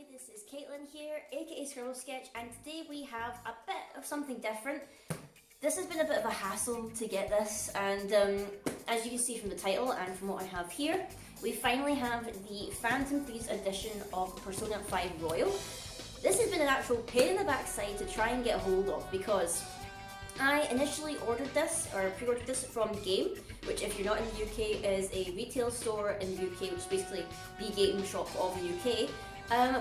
Hi, this is Caitlin here, aka Scribble Sketch, and today we have a bit of something different. This has been a bit of a hassle to get this, and as you can see from the title and from what I have here, we finally have the Phantom Thieves edition of Persona 5 Royal. This has been an actual pain in the backside to try and get hold of because I initially ordered this, or pre-ordered this from Game, which if you're not in the UK is a retail store in the UK, which is basically the game shop of the UK.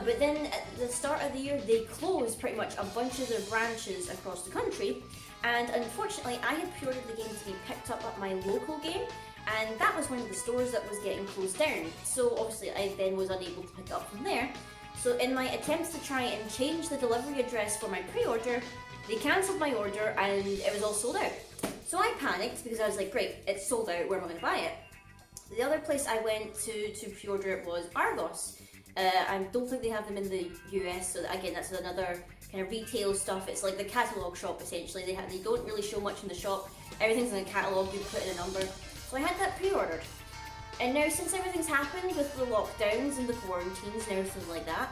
But then at the start of the year they closed pretty much a bunch of their branches across the country, and unfortunately I had pre-ordered the game to be picked up at my local Game, and that was one of the stores that was getting closed down, so obviously I then was unable to pick it up from there. So in my attempts to try and change the delivery address for my pre-order, they cancelled my order and it was all sold out. So I panicked because I was like, great, it's sold out, where am I going to buy it? The other place I went to pre-order it was Argos. I don't think they have them in the US, so again that's another kind of retail stuff. It's like the catalogue shop essentially. They don't really show much in the shop. Everything's in a catalogue, you put in a number. So I had that pre-ordered. And now since everything's happened with the lockdowns and the quarantines and everything like that,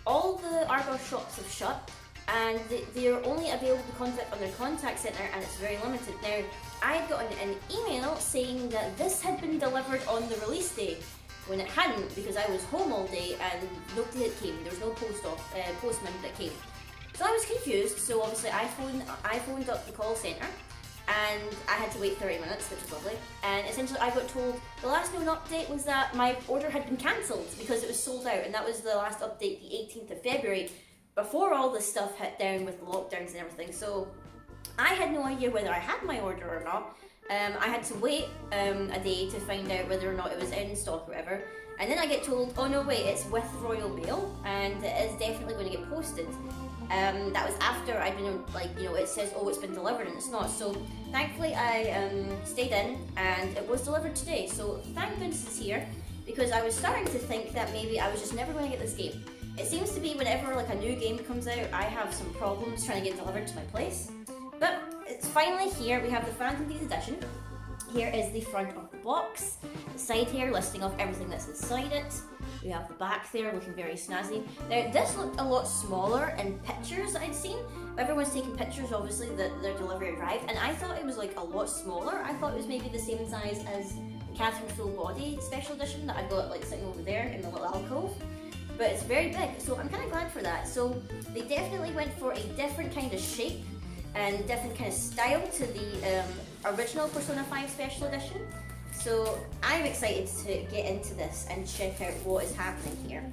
all the Argos shops have shut, and they're only available to contact on their contact centre, and it's very limited. Now, I had gotten an email saying that this had been delivered on the release day, when it hadn't, because I was home all day and nobody had came. There was no postman that came. So I was confused, so obviously I phoned up the call centre, and I had to wait 30 minutes, which was lovely. And essentially I got told the last known update was that my order had been cancelled because it was sold out, and that was the last update, the 18th of February, before all this stuff hit down with the lockdowns and everything. So I had no idea whether I had my order or not. I had to wait a day to find out whether or not it was in stock or whatever, and then I get told, oh no wait, it's with Royal Mail and it is definitely going to get posted. That was after I'd been like, you know, it says, oh, it's been delivered, and it's not. So thankfully I stayed in and it was delivered today, so thank goodness it's here, because I was starting to think that maybe I was just never going to get this game. It seems to be whenever like a new game comes out, I have some problems trying to get delivered to my place. But it's finally here. We have the Phantom Thieves edition. Here is the front of the box. The side here listing off everything that's inside it. We have the back there looking very snazzy. Now this looked a lot smaller in pictures that I'd seen. Everyone's taking pictures obviously that their delivery arrived, and I thought it was like a lot smaller. I thought it was maybe the same size as the Catherine Full Body Special Edition that I got like sitting over there in the little alcove. But it's very big, so I'm kind of glad for that. So they definitely went for a different kind of shape and different kind of style to the original Persona 5 Special Edition. So I'm excited to get into this and check out what is happening here.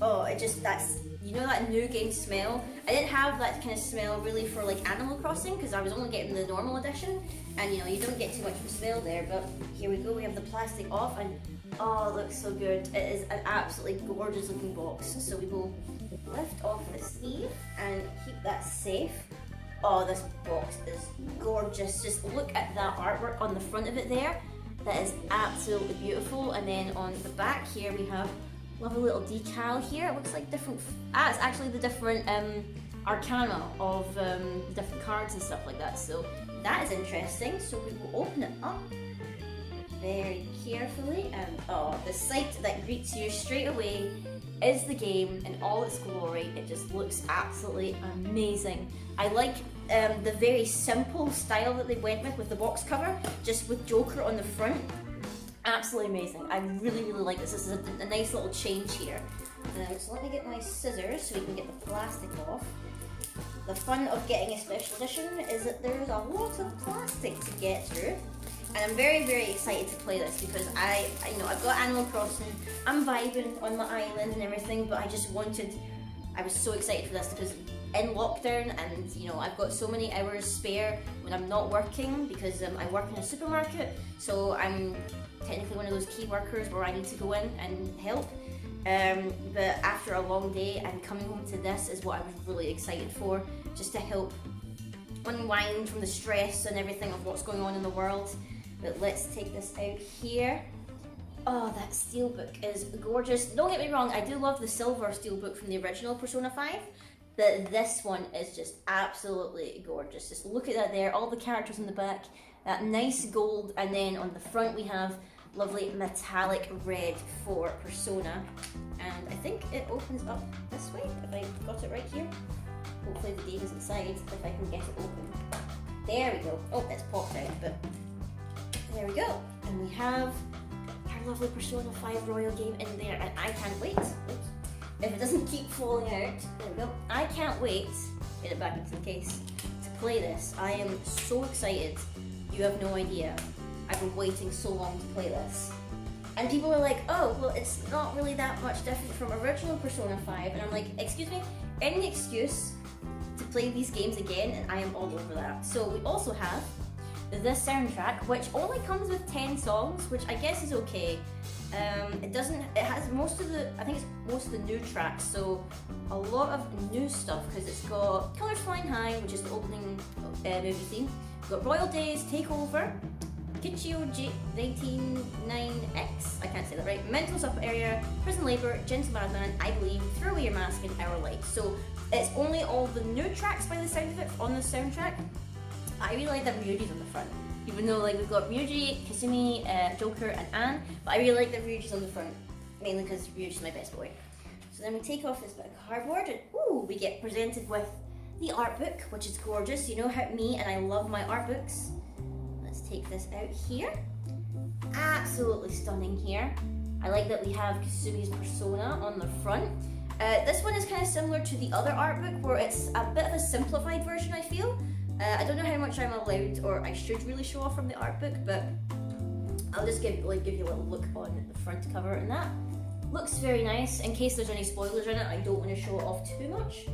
Oh, that's, you know, that new game smell? I didn't have that kind of smell really for like Animal Crossing because I was only getting the normal edition, and you know, you don't get too much of a smell there, but here we go, we have the plastic off, and oh, it looks so good. It is an absolutely gorgeous looking box. So we will lift off the sleeve and keep that safe. Oh, this box is gorgeous. Just look at that artwork on the front of it there. That is absolutely beautiful. And then on the back here we have a lovely little decal here. It looks like different, it's actually the different arcana of the different cards and stuff like that. So that is interesting. So we will open it up very carefully, and oh, the sight that greets you straight away is the game in all its glory. It just looks absolutely amazing. I like the very simple style that they went with the box cover, just with Joker on the front. Absolutely amazing. I really, really like this. This is a nice little change here. So let me get my scissors so we can get the plastic off. The fun of getting a special edition is that there's a lot of plastic to get through. And I'm very, very excited to play this because I know I've got Animal Crossing, I'm vibing on my island and everything, but I was so excited for this because in lockdown, and you know, I've got so many hours spare when I'm not working because I work in a supermarket, so I'm technically one of those key workers where I need to go in and help. But after a long day and coming home to this is what I was really excited for, just to help unwind from the stress and everything of what's going on in the world. But let's take this out here. Oh, that steelbook is gorgeous. Don't get me wrong, I do love the silver steelbook from the original Persona 5, but this one is just absolutely gorgeous. Just look at that there, all the characters in the back, that nice gold, and then on the front we have lovely metallic red for Persona. And I think it opens up this way, if I got it right here. Hopefully the game is inside, if I can get it open. There we go. Oh, it's popped out, but there we go. And we have our lovely Persona 5 Royal game in there, and I can't wait. Oops. If it doesn't keep falling out, there we go. I can't wait, get it back into the case, to play this. I am so excited. You have no idea. I've been waiting so long to play this. And people are like, oh, well, it's not really that much different from original Persona 5. And I'm like, excuse me, any excuse to play these games again, and I am all over that. So we also have the soundtrack, which only comes with 10 songs, which I guess is okay. It has most of the, I think it's most of the new tracks, so a lot of new stuff, because it's got Colors Flying High, which is the opening movie theme. We've got Royal Days, Takeover, Kichio 199X, I can't say that right, Mental Upper Area, Prison Labor, Gentle Madman, I Believe, Throw Away Your Mask, and Our Light. So it's only all the new tracks by the sound of it on the soundtrack. I really like that Ryuji's on the front. Even though like we've got Ryuji, Kasumi, Joker, and Anne, but I really like that Ryuji's on the front, mainly because Ryuji's my best boy. So then we take off this bit of cardboard, and ooh, we get presented with the art book, which is gorgeous. You know how me and I love my art books. Let's take this out here. Absolutely stunning here. I like that we have Kasumi's persona on the front. This one is kind of similar to the other art book, where it's a bit of a simplified version, I feel. I don't know how much I'm allowed, or I should really show off from the art book, but I'll just give you a little look on the front cover, and that looks very nice. In case there's any spoilers in it, I don't want to show it off too much,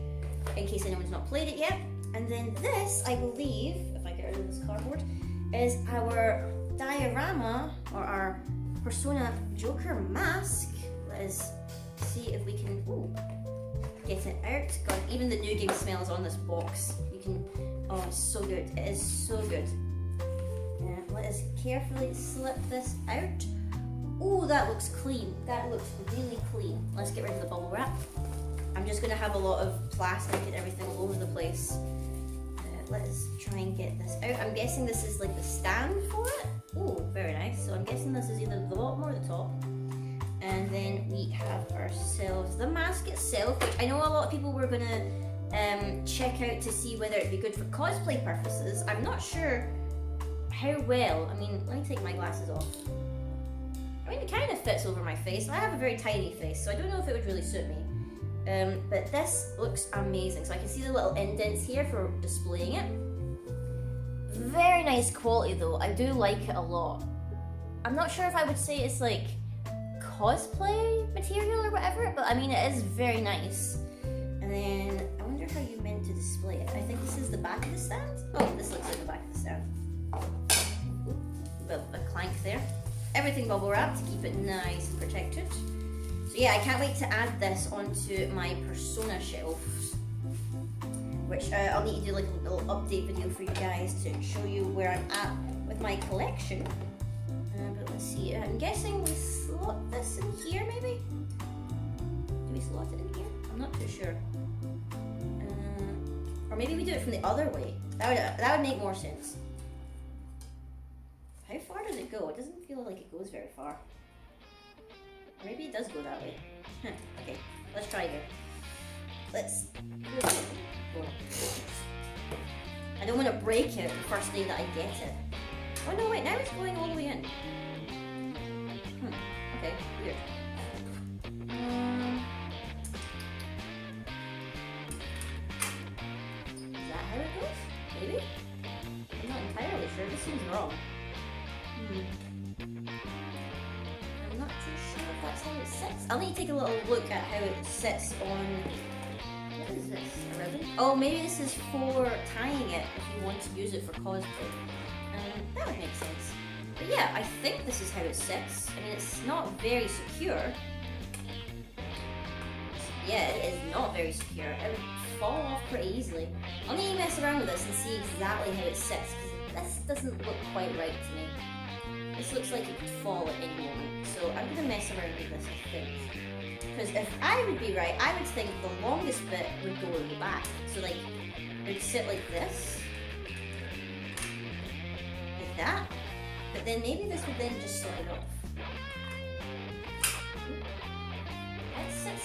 in case anyone's not played it yet. And then this, I believe, if I get rid of this cardboard, is our diorama, or our Persona Joker mask. Let's see if we can get it out. God, even the new game smells on this box. You can, oh, it's so good. It is so good. Let us carefully slip this out. Oh, that looks clean. That looks really clean. Let's get rid of the bubble wrap. I'm just gonna have a lot of plastic and everything all over the place. Let us try and get this out. I'm guessing this is like the stand for it. Oh, very nice. So I'm guessing this is either the bottom or the top. And then we have ourselves the mask itself, which I know a lot of people were gonna check out to see whether it'd be good for cosplay purposes. I'm not sure how well. I mean, let me take my glasses off. I mean, it kind of fits over my face. I have a very tiny face, so I don't know if it would really suit me. But this looks amazing. So I can see the little indents here for displaying it. Very nice quality though. I do like it a lot. I'm not sure if I would say it's like cosplay material or whatever, but I mean it is very nice. And then I wonder how you meant to display it. I think this is the back of the stand. Oh, this looks like the back of the stand. Ooh, a bit of a clank there. Everything bubble wrapped to keep it nice and protected. So yeah, I can't wait to add this onto my Persona shelves, which I'll need to do like a little update video for you guys to show you where I'm at with my collection. But let's see, I'm guessing we slot this in here maybe? Do we slot it in here? I'm not too sure. Or maybe we do it from the other way. That would make more sense. How far does it go? It doesn't feel like it goes very far. Or maybe it does go that way. Okay, let's try again. Let's go. I don't want to break it the first day that I get it. Oh no, wait, now it's going all the way in. Okay, weird. Is that how it goes? Maybe? I'm not entirely sure. This seems wrong. I'm not too sure if that's how it sits. I'll need to take a little look at how it sits on... What is this? A ribbon? Oh, maybe this is for tying it if you want to use it for cosplay. That would make sense. But yeah, I think this is how it sits. I mean, it's not very secure. Yeah, it is not very secure. It would fall off pretty easily. I'll need to mess around with this and see exactly how it sits, because this doesn't look quite right to me. This looks like it could fall at any moment. So I'm going to mess around with this, I think. Because if I would be right, I would think the longest bit would go in the back. So like, it would sit like this. Like that. But then maybe this would then just slide off.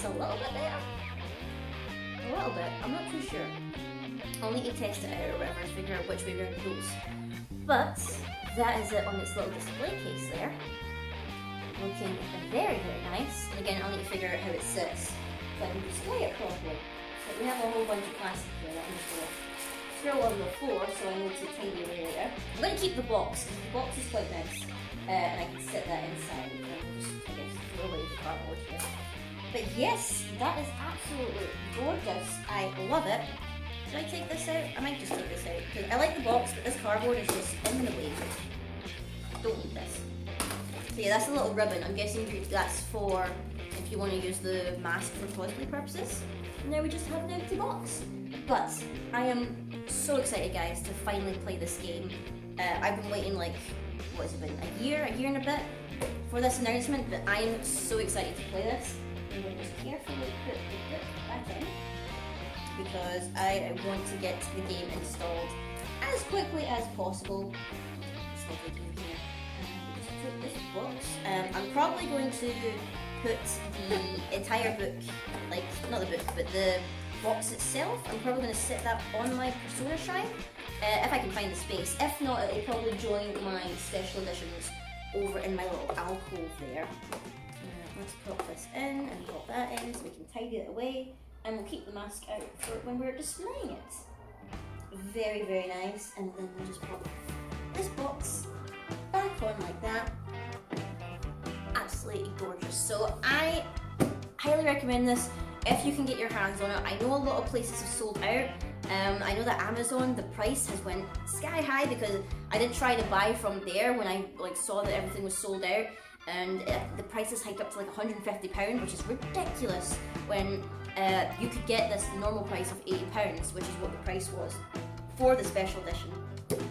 That's a little bit better. A little bit, I'm not too sure. I'll need to test it out or whatever to figure out which way around it goes. But that is it on its little display case there. Looking very, very nice. And again, I'll need to figure out how it sits so I can display it properly. So we have a whole bunch of plastic here that I'm just going to throw on the floor so I know to tidy away later. I'm going to keep the box because the box is quite nice. And I can sit that inside. And I'll just, I guess, throw away the cardboard here. But yes, that is absolutely gorgeous. I love it. Should I take this out? I might just take this out because I like the box, but this cardboard is just in the way. Don't need this. So yeah, that's a little ribbon. I'm guessing that's for if you want to use the mask for cosplay purposes. And now we just have an empty box. But I am so excited, guys, to finally play this game. I've been waiting like, what has it been, a year and a bit for this announcement, but I am so excited to play this. I'm going to just carefully put the book back in because I want to get the game installed as quickly as possible. It's lovely game here. Just put this box. I'm probably going to put the entire book, like not the book, but the box itself. I'm probably going to sit that on my Persona shrine if I can find the space. If not, it'll probably join my special editions over in my little alcove there. Let's pop this in and pop that in so we can tidy it away, and we'll keep the mask out for when we're displaying it. Very, very nice. And then we'll just pop this box back on like that. Absolutely gorgeous. So I highly recommend this if you can get your hands on it. I know a lot of places have sold out. I know that Amazon, the price has went sky high because I did try to buy from there when I saw that everything was sold out. And the price is hiked up to like £150, which is ridiculous when you could get this normal price of £80, which is what the price was for the special edition.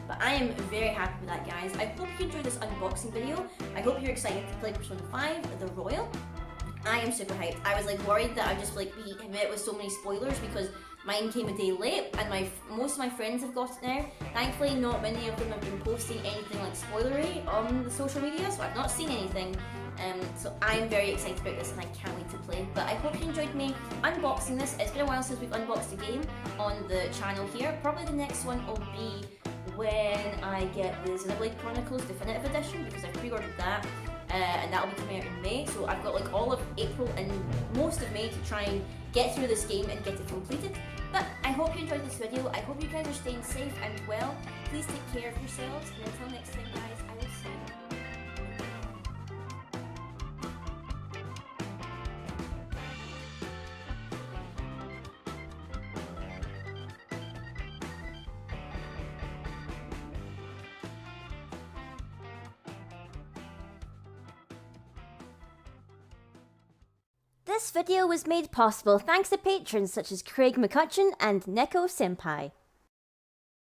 But I am very happy with that, guys. I hope you enjoyed this unboxing video. I hope you're excited to play Persona 5, the Royal. I am super hyped. I was worried that I'd just be hit with so many spoilers because mine came a day late, and most of my friends have got it now. Thankfully, not many of them have been posting anything spoilery on the social media, so I've not seen anything. So I'm very excited about this, and I can't wait to play. But I hope you enjoyed me unboxing this. It's been a while since we've unboxed a game on the channel here. Probably the next one will be when I get the Xenoblade Chronicles Definitive Edition, because I pre-ordered that. And that'll be coming out in May, so I've got all of April and most of May to try and get through this game and get it completed. But I hope you enjoyed this video. I hope you guys are staying safe and well. Please take care of yourselves, and until next time, guys, I will see you. This video was made possible thanks to patrons such as Craig McCutcheon and Neko-Senpai.